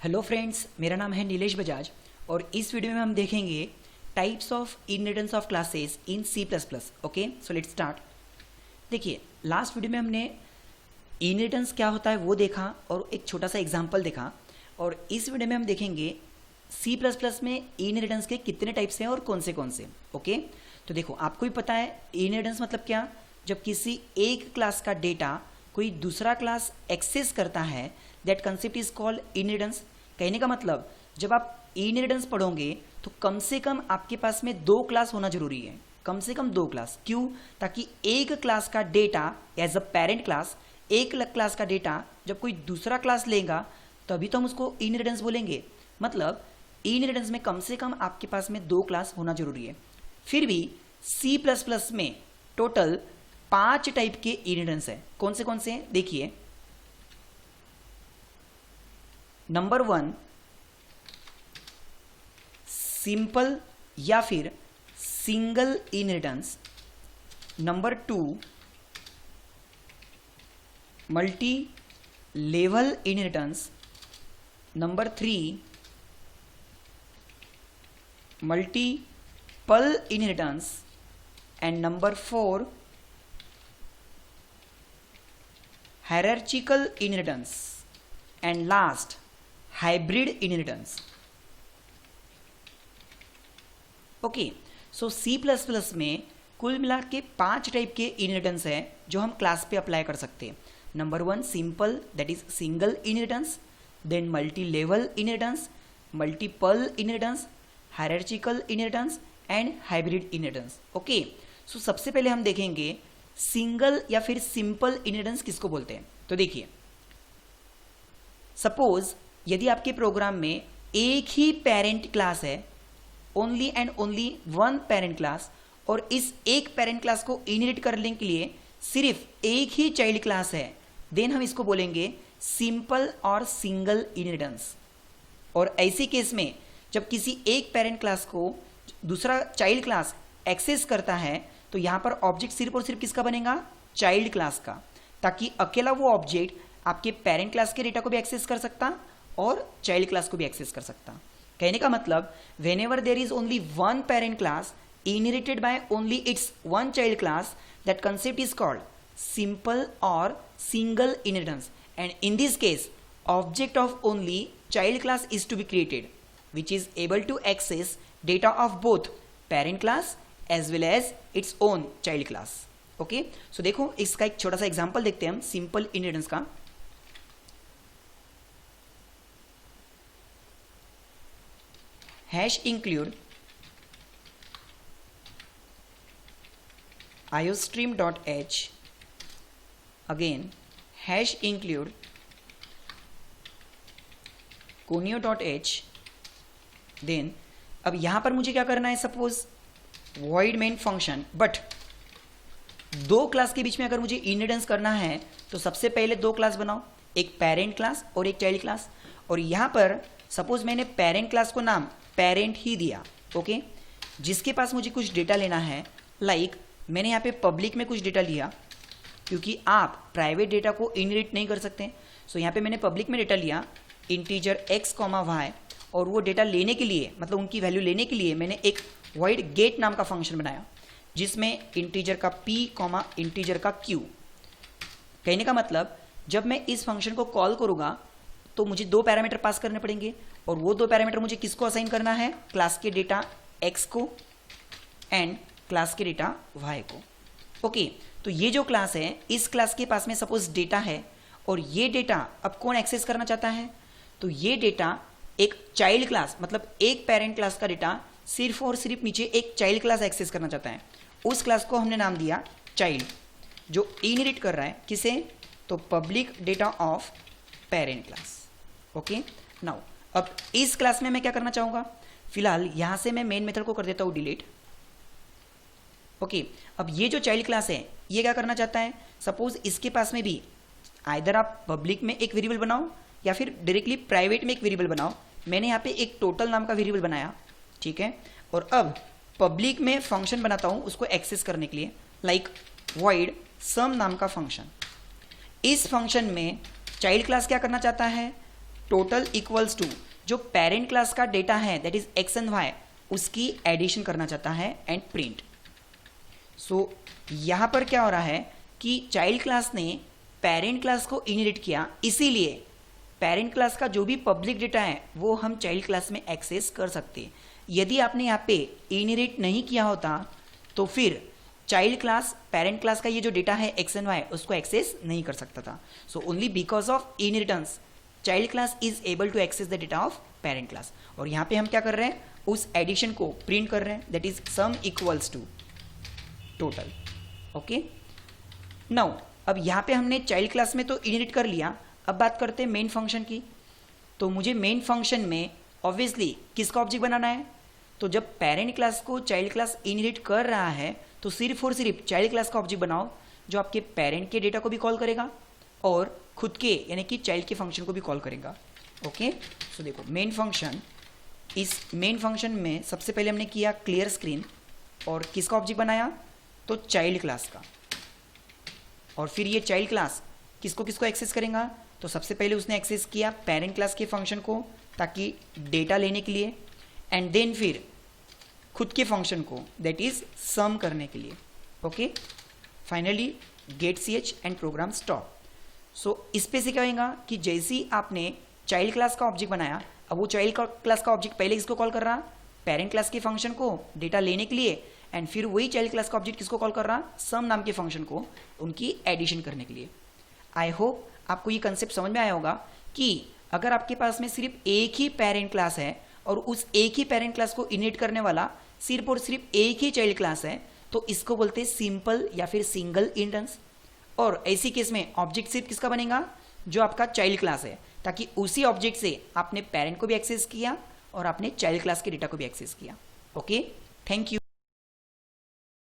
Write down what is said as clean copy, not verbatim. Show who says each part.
Speaker 1: Hello friends, मेरा नाम है नीलेश बजाज और इस वीडियो में हम देखेंगे types of inheritance of classes in C++। Okay, so let's start. देखिए, लास्ट वीडियो में हमने इनहेरिटेंस क्या होता है वो देखा और एक छोटा सा एग्जांपल देखा, और इस वीडियो में हम देखेंगे C++ में इनहेरिटेंस के कितने टाइप्स हैं और कौन से। ओके, तो देखो, आपको भी पता है इनहेरिटेंस मतलब क्या। जब किसी एक क्लास का डेटा कोई दूसरा क्लास एक्सेस करता है, that concept is called inheritance. कहने का मतलब, जब आप इनहेरिटेंस पढ़ोगे तो कम से कम आपके पास में 2 क्लास होना जरूरी है, कम से कम 2 क्लास। क्यों? ताकि एक क्लास का data as a parent class, एक क्लास का डेटा जब कोई दूसरा क्लास लेगा तभी तो हम उसको इनहेरिटेंस बोलेंगे। मतलब इनहेरिटेंस में कम से कम आपके पास में 2 क्लास होना जरूरी है। फिर भी C++ में टोटल 5 टाइप के इनहेरिटेंस है। कौन से हैं देखिए। नंबर 1 सिंपल या फिर single inheritance. Number 2 multi level inheritance. Number 3 multiple inheritance. And number 4 hierarchical inheritance. And last hybrid inheritance. Okay, so C++ में कुल मिला के 5 टाइप के इनहेरिटेंस है जो हम क्लास पे अप्लाई कर सकते हैं। Number 1 simple, that is single inheritance. Then multi level inheritance, multiple inheritance, hierarchical inheritance and hybrid inheritance. Okay, so सबसे पहले हम देखेंगे सिंगल या फिर सिंपल इनहेरिटेंस किसको बोलते हैं। तो देखिए, सपोज यदि आपके प्रोग्राम में एक ही पेरेंट क्लास है, only and only one parent class, और इस एक पेरेंट क्लास को इनहेरिट करने के लिए सिर्फ एक ही चाइल्ड क्लास है, देन हम इसको बोलेंगे सिंपल और सिंगल इनहेरिटेंस। और ऐसे केस में जब किसी एक पेरेंट क्लास को दूसरा चाइल्ड क्लास एक्सेस करता है तो यहां पर ऑब्जेक्ट सिर्फ और सिर्फ किसका बनेगा? चाइल्ड क्लास का, ताकि अकेला वो ऑब्जेक्ट आपके पेरेंट क्लास के डेटा को भी एक्सेस कर सकता और चाइल्ड क्लास को भी एक्सेस कर सकता। कहने का मतलब, whenever there is only one parent class inherited by only its one child class, that concept is called simple or single inheritance. And in this case, object of only child class is to be created, which is able to access data of both parent class as well as its own child class. Okay, so देखो, इसका एक छोटा सा example देखते हैं हम simple inheritance का। hash include iostream.h, again hash include conio.h। Then अब यहां पर मुझे क्या करना है, suppose void main function, but 2 class के बीच में अगर मुझे इनहेरिटेंस करना है तो सबसे पहले 2 क्लास बनाओ, एक पेरेंट क्लास और एक चाइल्ड क्लास। और यहां पर सपोज मैंने पेरेंट क्लास को नाम पेरेंट ही दिया। ओके, जिसके पास मुझे कुछ डेटा लेना है, लाइक मैंने यहाँ पे पब्लिक में कुछ डेटा लिया, क्योंकि आप प्राइवेट डेटा को इनहेरिट नहीं कर सकते। सो यहाँ पे मैंने पब्लिक में डेटा लिया इंटीजर x, y, और वो डेटा लेने के लिए, मतलब उनकी वैल्यू लेने के लिए मैंने एक void get नाम का फंक्शन बनाया, जिसमें इंटीजर का p, इंटीजर का q। कहने का मतलब, जब मैं इस फंक्शन को कॉल करूंगा तो मुझे 2 पैरामीटर पास करने पड़ेंगे, और वो 2 पैरामीटर मुझे किसको असाइन करना है? क्लास के डेटा x को एंड क्लास के डेटा y को। ओके, तो ये जो क्लास है, इस क्लास के पास में सपोज डेटा है, और ये डेटा अब कौन एक्सेस करना चाहता है? तो ये डेटा एक चाइल्ड क्लास, मतलब एक पेरेंट क्लास का डेटा सिर्फ और सिर्फ नीचे एक चाइल्ड क्लास एक्सेस करना चाहता है। उस क्लास को हमने नाम दिया चाइल्ड, जो इनहेरिट कर रहा है किसे? तो public data of parent class. Okay, now अब इस क्लास में मैं क्या करना चाहूंगा? फिलहाल यहां से मैं मेन मेथड को कर देता हूं डिलीट। ओके, अब ये जो चाइल्ड क्लास है ये क्या करना चाहता है? सपोज इसके पास में भी आइदर आप पब्लिक में एक वेरिएबल बनाओ या फिर डायरेक्टली प्राइवेट में एक वेरिएबल बनाओ। मैंने यहाँ पे एक टोटल नाम का वेरिएबल बनाया, ठीक है, और अब पब्लिक में फंक्शन बनाता हूं उसको एक्सेस करने के लिए, लाइक void sum नाम का फंक्शन। इस फंक्शन में चाइल्ड क्लास क्या करना चाहता है? टोटल इक्वल्स टू जो पेरेंट क्लास का डेटा है that is X and Y, उसकी एडिशन करना चाहता है एंड प्रिंट। सो यहां पर क्या हो रहा है कि चाइल्ड क्लास ने पेरेंट क्लास को इनहेरिट किया, इसीलिए पेरेंट क्लास का जो भी पब्लिक डेटा है वो हम चाइल्ड क्लास में एक्सेस कर सकते हैं। यदि आपने यहाँ पे इनहेरिट नहीं किया होता तो फिर चाइल्ड क्लास पेरेंट क्लास का ये जो डेटा है एक्स एंड वाई उसको एक्सेस नहीं कर सकता था। So only because of inheritance child class is able to access the data of parent class. और यहाँ पे हम क्या कर रहे हैं, उस एडिशन को प्रिंट कर रहे हैं, that is sum equals to total. Okay, now अब यहाँ पे हमने चाइल्ड क्लास में तो इनहेरिट कर लिया, अब बात करते हैं मेन फंक्शन की। तो मुझे मेन फंक्शन में ऑब्वियसली किसका ऑब्जेक्ट बनाना है, तो जब पेरेंट क्लास को चाइल्ड क्लास इनहेरिट कर रहा है तो सिर्फ और सिर्फ चाइल्ड क्लास का ऑब्जेक्ट बनाओ जो आपके पेरेंट के डेटा को भी कॉल करेगा और खुद के यानी कि चाइल्ड के फंक्शन को भी कॉल करेगा। ओके, सो देखो मेन फंक्शन, इस मेन फंक्शन में सबसे पहले हमने किया क्लियर स्क्रीन और किसका ऑब्जेक्ट बनाया, तो चाइल्ड क्लास का। और फिर ये चाइल्ड क्लास किसको किसको एक्सेस करेगा, तो सबसे पहले उसने एक्सेस किया पेरेंट क्लास के फंक्शन को ताकि डेटा लेने के लिए, एंड देन फिर खुद के फंक्शन को दैट इज सम करने के लिए। Okay, finally get ch and program stop. So इस पे से क्या होगा कि जैसे ही आपने चाइल्ड क्लास का ऑब्जेक्ट बनाया, अब वो चाइल्ड क्लास का ऑब्जेक्ट पहले किसको कॉल कर रहा, पेरेंट क्लास के फंक्शन को डेटा लेने के लिए, एंड फिर वही चाइल्ड क्लास का ऑब्जेक्ट किसको कॉल कर रहा, सम नाम के फंक्शन को उनकी एडिशन करने के लिए। आई होप आपको ये कंसेप्ट समझ में आया होगा कि अगर आपके पास में सिर्फ एक ही पेरेंट क्लास है और उस एक ही पेरेंट क्लास को इनहेरिट करने वाला सिर्फ और सिर्फ एक ही चाइल्ड क्लास है तो इसको बोलते हैं सिंपल या फिर सिंगल इनहेरिटेंस। और ऐसी केस में ऑब्जेक्ट सिर्फ किसका बनेगा, जो आपका चाइल्ड क्लास है, ताकि उसी ऑब्जेक्ट से आपने पेरेंट को भी एक्सेस किया और आपने चाइल्ड क्लास के डेटा को भी एक्सेस किया। Okay, thank you.